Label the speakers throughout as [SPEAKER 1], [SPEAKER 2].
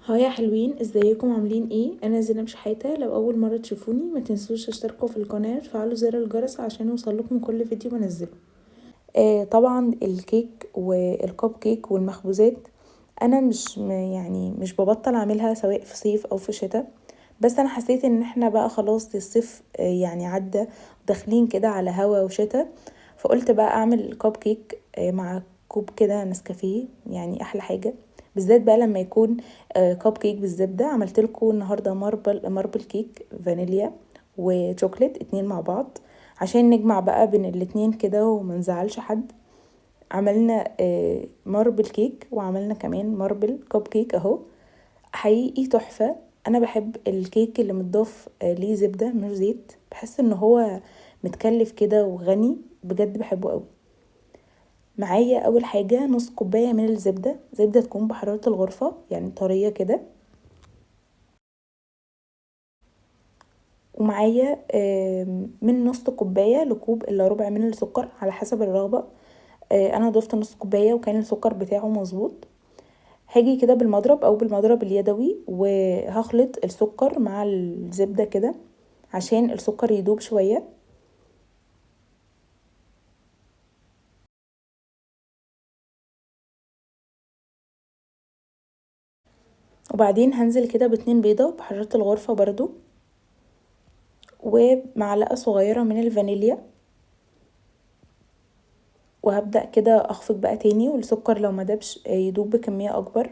[SPEAKER 1] هاي يا حلوين، ازيكم عاملين ايه؟ انا زينب شحاتة. لو اول مرة تشوفوني ما تنسوش تشتركوا في القناة وتفعلوا زر الجرس عشان يوصلكم كل فيديو بنزله. طبعا الكيك والكب كيك والمخبوزات انا مش ببطل اعملها سواء في صيف او في شتاء. بس انا حسيت ان احنا بقى خلاص الصيف يعني عدى، داخلين كده على هوا وشتاء. فقلت بقى اعمل كب كيك مع كوب كده نسكافيه، يعني احلى حاجة. بالذات بقى لما يكون كب كيك بالزبدة. عملت لكم النهاردة ماربل كيك فانيليا وشوكليت اتنين مع بعض عشان نجمع بقى بين الاتنين كده وما نزعلش حد. عملنا ماربل كيك وعملنا كمان ماربل كب كيك اهو، حقيقي تحفة. انا بحب الكيك اللي متضاف ليه زبدة مش زيت، بحس ان هو متكلف كده وغني، بجد بحبه قوي. معايا اول حاجة نص كوباية من الزبدة، زبدة تكون بحرارة الغرفة يعني طرية كده. ومعايا من نص كوباية لكوب الا ربع من السكر على حسب الرغبة. انا ضفت نص كوباية وكان السكر بتاعه مظبوط. هاجي كده بالمضرب او بالمضرب اليدوي وهخلط السكر مع الزبدة كده عشان السكر يدوب شوية. وبعدين هنزل كده باتنين بيضة بحرارة الغرفة برضو، ومعلقة صغيرة من الفانيليا. وهبدأ كده اخفق بقى تاني، والسكر لو مدبش يدوب بكمية اكبر.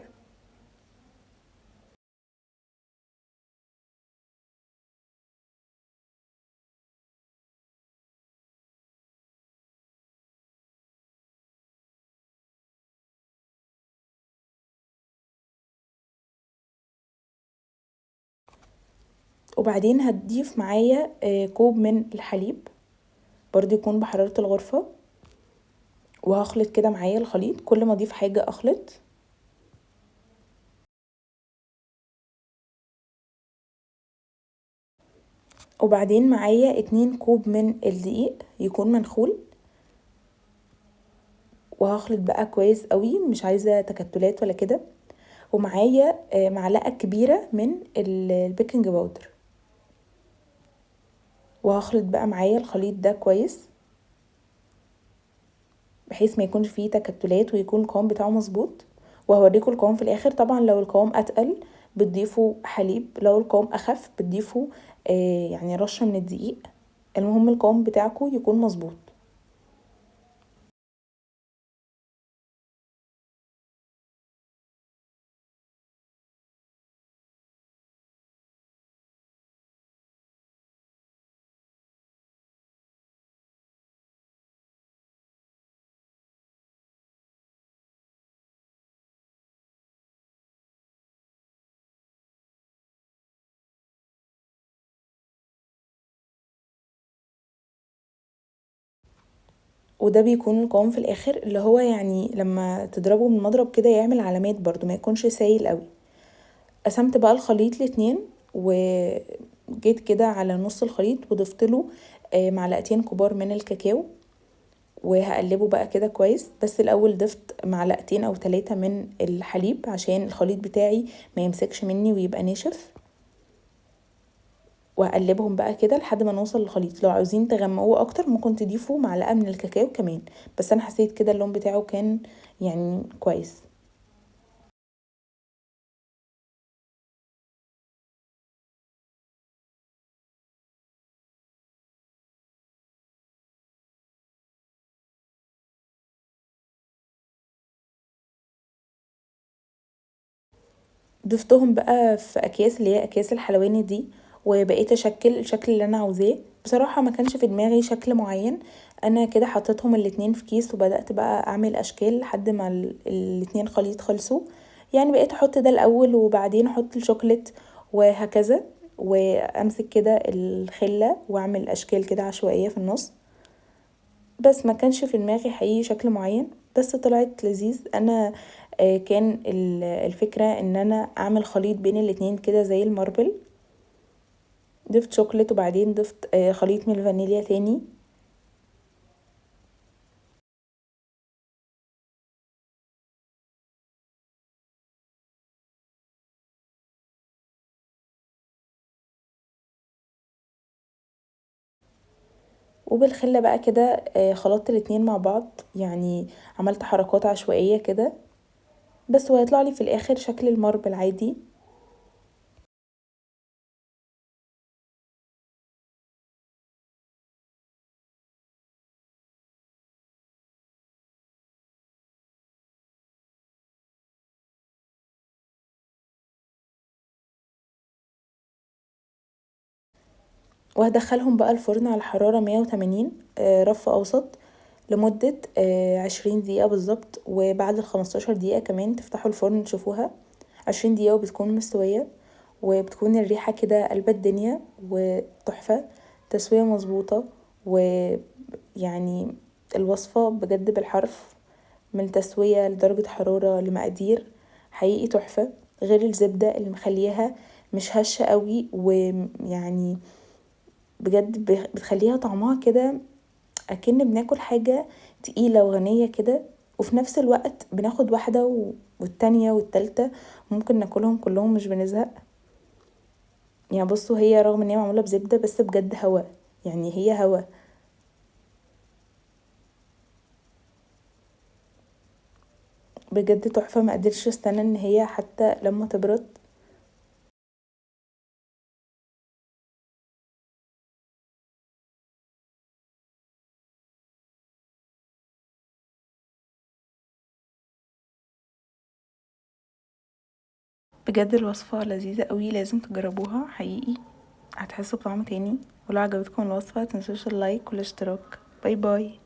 [SPEAKER 1] وبعدين هتضيف معايا كوب من الحليب برضو يكون بحرارة الغرفة، وهخلط كده معايا الخليط. كل ما اضيف حاجة اخلط. وبعدين معايا 2 كوب من الدقيق يكون منخول، وهخلط بقى كويس قوي، مش عايزة تكتلات ولا كده. ومعايا معلقة كبيرة من البيكنج باودر، وهخلط بقى معايا الخليط ده كويس بحيث ما يكونش فيه تكتلات ويكون القوام بتاعه مظبوط. وهوريكم القوام في الاخر. طبعا لو القوام اتقل بتضيفوا حليب، لو القوام اخف بتضيفوا يعني رشة من الدقيق. المهم القوام بتاعكم يكون مظبوط. وده بيكون القوام في الاخر اللي هو يعني لما تضربه بالمضرب كده يعمل علامات، برضو ما يكونش سايل قوي. قسمت بقى الخليط الاتنين، وجيت كده على نص الخليط وضفت له معلقتين كبار من الكاكاو، وهقلبه بقى كده كويس. بس الاول ضفت معلقتين او 3 من الحليب عشان الخليط بتاعي ما يمسكش مني ويبقى ناشف. وهقلبهم بقى كده لحد ما نوصل للخليط. لو عاوزين تغمقوه اكتر ممكن تضيفوا معلقة من الكاكاو كمان، بس انا حسيت كده اللون بتاعه كان يعني كويس. ضفتهم بقى في اكياس اللي هي اكياس الحلواني دي، وبقيت اشكل الشكل اللي انا عاوزاه. بصراحة ما كانش في دماغي شكل معين، انا كده حطيتهم الاتنين في كيس وبدأت بقى اعمل اشكال لحد ما الاتنين خليط خلصوا. يعني بقيت احط ده الاول وبعدين احط الشوكولات وهكذا، وامسك كده الخلة واعمل اشكال كده عشوائية في النص. بس ما كانش في دماغي حقيقي شكل معين، بس طلعت لذيذ. انا كان الفكرة ان انا اعمل خليط بين الاتنين كده زي الماربل. ضفت شوكولات وبعدين ضفت خليط من الفانيليا تاني. وبالخلة بقى كده خلطت الاتنين مع بعض، يعني عملت حركات عشوائية كده بس، وهيطلع لي في الاخر شكل الماربل عادي. وهدخلهم بقى الفرن على حرارة 180 رف اوسط لمدة 20 دقيقة بالظبط. وبعد ال15 دقيقة كمان تفتحوا الفرن تشوفوها 20 دقيقة وبتكون مستوية، وبتكون الريحة كده قلبة الدنيا وتحفة، تسوية مظبوطة. ويعني الوصفة بجد بالحرف، من تسوية لدرجة حرارة لمقادير، حقيقي تحفة. غير الزبدة اللي مخليها مش هشة قوي، ويعني بجد بتخليها طعمها كده اكن بناكل حاجة تقيلة وغنية كده، وفي نفس الوقت بناخد واحدة والتانية والتالتة، ممكن ناكلهم كلهم مش بنزهق. يعني بصوا، هي رغم ان هي معمولة بزبدة بس بجد هوا، يعني هي هوا بجد تحفة. ما قدرتش استنى ان هي حتى لما تبرد. بجد الوصفة لذيذة قوي، لازم تجربوها حقيقي، هتحسوا بطعم تاني. ولو عجبتكم الوصفة متنسوش اللايك والاشتراك. باي باي.